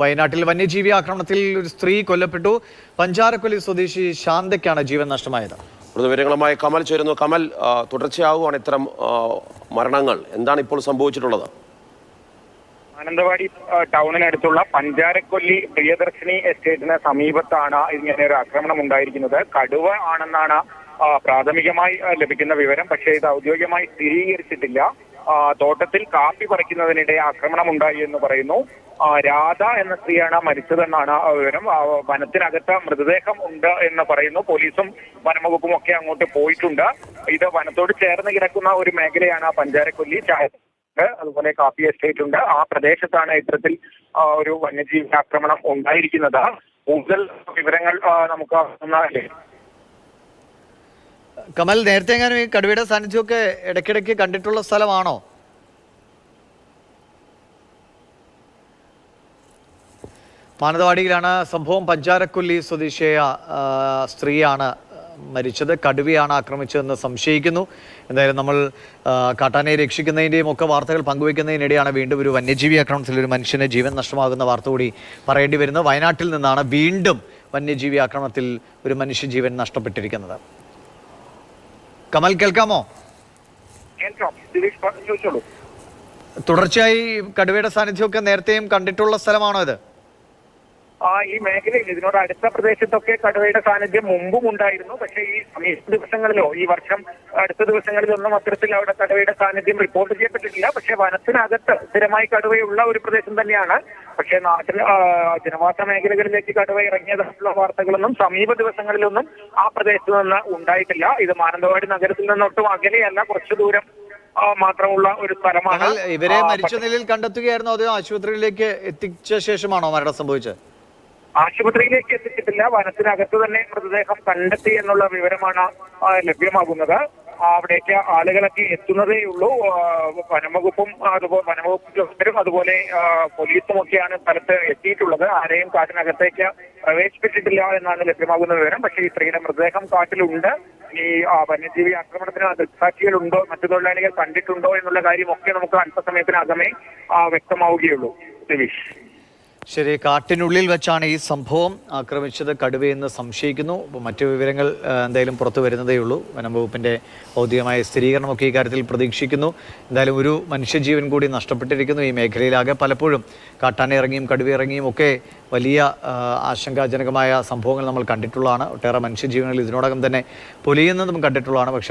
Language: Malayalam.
വയനാട്ടിൽ വന്യജീവി ആക്രമണത്തിൽ ഒരു സ്ത്രീ കൊല്ലപ്പെട്ടു. പഞ്ചാരക്കൊല്ലി സ്വദേശി ശാന്തയ്ക്കാണ് ജീവൻ നഷ്ടമായത്. വിവരങ്ങളുമായി കമൽ ചേരുന്നു. കമൽ, തുടർച്ചയാവുകയാണ് ഇത്തരം മരണങ്ങൾ. എന്താണ് ഇപ്പോൾ സംഭവിച്ചിട്ടുള്ളത്? മാനന്തവാടി ടൗണിനടുത്തുള്ള പഞ്ചാരക്കൊല്ലി പ്രിയദർശിനി എസ്റ്റേറ്റിന് സമീപത്താണ് ഇങ്ങനെ ഒരു ആക്രമണം ഉണ്ടായിരിക്കുന്നത്. കടുവ ആണെന്നാണ് പ്രാഥമികമായി ലഭിക്കുന്ന വിവരം. പക്ഷേ ഇത് ഔദ്യോഗികമായി സ്ഥിരീകരിച്ചിട്ടില്ല. തോട്ടത്തിൽ കാപ്പി പറിക്കുന്നതിനിടെ ആക്രമണം ഉണ്ടായി എന്ന് പറയുന്നു. രാധ എന്ന സ്ത്രീയാണ് മരിച്ചതെന്നാണ് വിവരം. വനത്തിനകത്ത് മൃതദേഹം ഉണ്ട് എന്ന് പറയുന്നു. പോലീസും വനംവകുപ്പും ഒക്കെ അങ്ങോട്ട് പോയിട്ടുണ്ട്. ഇത് വനത്തോട് ചേർന്ന് കിടക്കുന്ന ഒരു മേഖലയാണ് പഞ്ചാരക്കൊല്ലി. അതുപോലെ കാപ്പി എസ്റ്റേറ്റ് ഉണ്ട്. ആ പ്രദേശത്താണ് ഇത്തരത്തിൽ ഒരു വന്യജീവി ആക്രമണം ഉണ്ടായിരിക്കുന്നത്. കൂടുതൽ വിവരങ്ങൾ നമുക്ക് കമൽ, നേരത്തെ എങ്ങാനും ഈ കടുവയുടെ സാന്നിധ്യമൊക്കെ ഇടയ്ക്കിടയ്ക്ക് കണ്ടിട്ടുള്ള സ്ഥലമാണോ? മാനന്തവാടിയിലാണ് സംഭവം. പഞ്ചാരക്കൊല്ലി സ്വദേശിയായ സ്ത്രീയാണ് മരിച്ചത്. കടുവയാണ് ആക്രമിച്ചതെന്ന് സംശയിക്കുന്നു. എന്തായാലും നമ്മൾ കാട്ടാനയെ രക്ഷിക്കുന്നതിൻ്റെയും ഒക്കെ വാർത്തകൾ പങ്കുവയ്ക്കുന്നതിനിടെയാണ് വീണ്ടും ഒരു വന്യജീവി ആക്രമണത്തിൽ ഒരു മനുഷ്യന് ജീവൻ നഷ്ടമാകുന്ന വാർത്ത കൂടി പറയേണ്ടി വരുന്നത്. വയനാട്ടിൽ നിന്നാണ് വീണ്ടും വന്യജീവി ആക്രമണത്തിൽ ഒരു മനുഷ്യജീവൻ നഷ്ടപ്പെട്ടിരിക്കുന്നത്. കമൽ, കേൾക്കാമോ? തുടർച്ചയായി കടുവയുടെ സാന്നിധ്യമൊക്കെ നേരത്തെയും കണ്ടിട്ടുള്ള സ്ഥലമാണോ ഇത്? ഈ മേഖലയിൽ ഇതിനോട് അടുത്ത പ്രദേശത്തൊക്കെ കടുവയുടെ സാന്നിധ്യം മുമ്പും ഉണ്ടായിരുന്നു. പക്ഷേ ഈ സമീപ ദിവസങ്ങളിലോ ഈ വർഷം അടുത്ത ദിവസങ്ങളിലൊന്നും അത്തരത്തിൽ അവിടെ കടുവയുടെ സാന്നിധ്യം റിപ്പോർട്ട് ചെയ്യപ്പെട്ടിട്ടില്ല. പക്ഷേ വനത്തിനകത്ത് സ്ഥിരമായി കടുവയുള്ള ഒരു പ്രദേശം തന്നെയാണ്. പക്ഷേ നാട്ടിൽ ജനവാസ മേഖലകളിലേക്ക് കടുവ ഇറങ്ങിയതായിട്ടുള്ള വാർത്തകളൊന്നും സമീപ ദിവസങ്ങളിലൊന്നും ആ പ്രദേശത്ത് നിന്ന് ഉണ്ടായിട്ടില്ല. ഇത് മാനന്തവാടി നഗരത്തിൽ നിന്നൊട്ടും അകലെയല്ല, കുറച്ചു ദൂരം മാത്രമുള്ള ഒരു സ്ഥലമാണ്. ഇവരെ മരിച്ച നിലയിൽ കണ്ടെത്തുകയായിരുന്നു, അതോ ആശുപത്രിയിലേക്ക് എത്തിച്ച ശേഷമാണോ മരണം സംഭവിച്ചത്? ആശുപത്രിയിലേക്ക് എത്തിച്ചിട്ടില്ല. വനത്തിനകത്ത് തന്നെ മൃതദേഹം കണ്ടെത്തി എന്നുള്ള വിവരമാണ് ലഭ്യമാകുന്നത്. അവിടേക്ക് ആളുകളൊക്കെ എത്തുന്നതേ ഉള്ളൂ. വനംവകുപ്പും വനംവകുപ്പും അതുപോലെ പോലീസും ഒക്കെയാണ് സ്ഥലത്ത് എത്തിയിട്ടുള്ളത്. ആരെയും കാട്ടിനകത്തേക്ക് പ്രവേശിപ്പിച്ചിട്ടില്ല എന്നാണ് ലഭ്യമാകുന്ന വിവരം. പക്ഷേ ഈ സ്ത്രീയുടെ മൃതദേഹം കാട്ടിലുണ്ട്. ഈ വന്യജീവി ആക്രമണത്തിന് ദൃക്സാക്ഷികളുണ്ടോ, മറ്റു തൊഴിലാളികൾ കണ്ടിട്ടുണ്ടോ എന്നുള്ള കാര്യമൊക്കെ നമുക്ക് അല്പസമയത്തിനകമേ വ്യക്തമാവുകയുള്ളൂ. ദിവിഷ്, ശരി, കാട്ടിനുള്ളിൽ വെച്ചാണ് ഈ സംഭവം. ആക്രമിച്ചത് കടുവയെന്ന് സംശയിക്കുന്നു. മറ്റു വിവരങ്ങൾ എന്തായാലും പുറത്തു വരുന്നതേ ഉള്ളൂ. വനം വകുപ്പിൻ്റെ ഔദ്യോഗികമായ സ്ഥിരീകരണമൊക്കെ ഈ കാര്യത്തിൽ പ്രതീക്ഷിക്കുന്നു. എന്തായാലും ഒരു മനുഷ്യജീവൻ കൂടി നഷ്ടപ്പെട്ടിരിക്കുന്നു. ഈ മേഖലയിലാകെ പലപ്പോഴും കാട്ടാന ഇറങ്ങിയും കടുവ ഇറങ്ങിയും ഒക്കെ വലിയ ആശങ്കാജനകമായ സംഭവങ്ങൾ നമ്മൾ കണ്ടിട്ടുള്ളതാണ്. ഒട്ടേറെ മനുഷ്യജീവനുകൾ ഇതിനോടകം തന്നെ പൊലിയുന്നതും കണ്ടിട്ടുള്ളതാണ്. പക്ഷേ